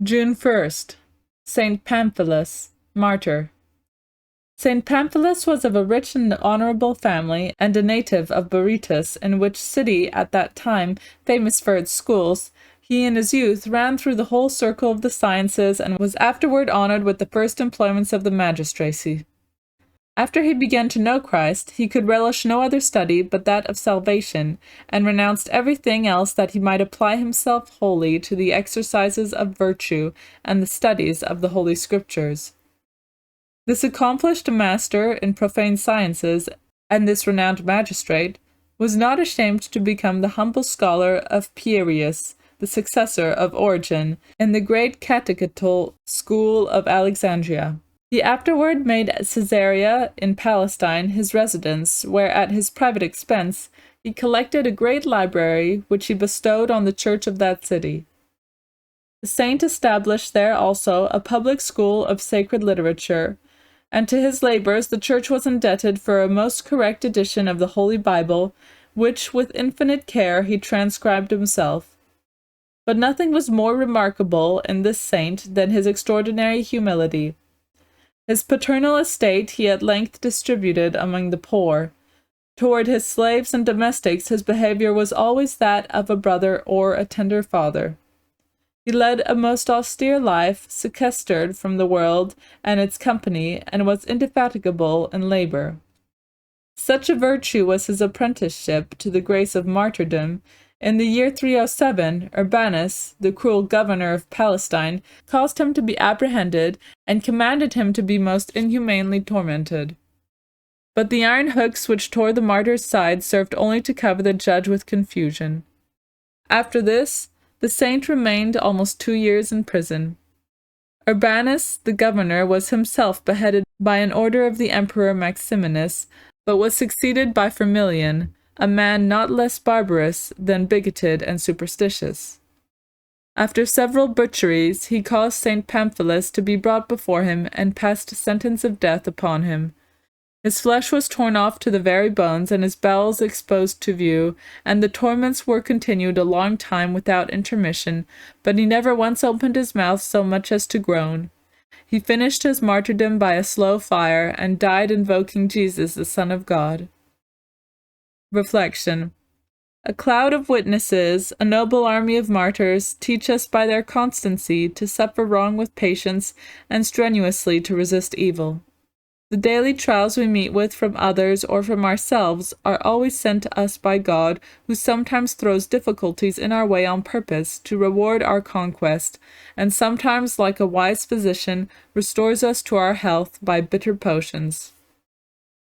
June 1st. Saint Pamphilus, Martyr. Saint Pamphilus was of a rich and honorable family, and a native of Berytus, in which city, at that time famous for its schools, he in his youth ran through the whole circle of the sciences, and was afterward honored with the first employments of the magistracy. After he began to know Christ, he could relish no other study but that of salvation, and renounced everything else that he might apply himself wholly to the exercises of virtue and the studies of the Holy Scriptures. This accomplished master in profane sciences, and this renowned magistrate, was not ashamed to become the humble scholar of Pierius, the successor of Origen, in the great catechetical school of Alexandria. He afterward made Caesarea in Palestine his residence, where at his private expense he collected a great library, which he bestowed on the church of that city. The saint established there also a public school of sacred literature, and to his labors the church was indebted for a most correct edition of the Holy Bible, which with infinite care he transcribed himself. But nothing was more remarkable in this saint than his extraordinary humility. His paternal estate he at length distributed among the poor. Toward his slaves and domestics his behavior was always that of a brother or a tender father. He led a most austere life, sequestered from the world and its company, and was indefatigable in labor. Such a virtue was his apprenticeship to the grace of martyrdom. In the year 307, Urbanus, the cruel governor of Palestine, caused him to be apprehended, and commanded him to be most inhumanly tormented. But the iron hooks which tore the martyr's side served only to cover the judge with confusion. After this, the saint remained almost 2 years in prison. Urbanus, the governor, was himself beheaded by an order of the Emperor Maximinus, but was succeeded by Firmilian, a man not less barbarous than bigoted and superstitious. After several butcheries, he caused St. Pamphilus to be brought before him, and passed sentence of death upon him. His flesh was torn off to the very bones, and his bowels exposed to view, and the torments were continued a long time without intermission, but he never once opened his mouth so much as to groan. He finished his martyrdom by a slow fire, and died invoking Jesus, the Son of God. Reflection. A cloud of witnesses, a noble army of martyrs, teach us by their constancy to suffer wrong with patience and strenuously to resist evil. The daily trials we meet with from others or from ourselves are always sent to us by God, who sometimes throws difficulties in our way on purpose to reward our conquest, and sometimes, like a wise physician, restores us to our health by bitter potions.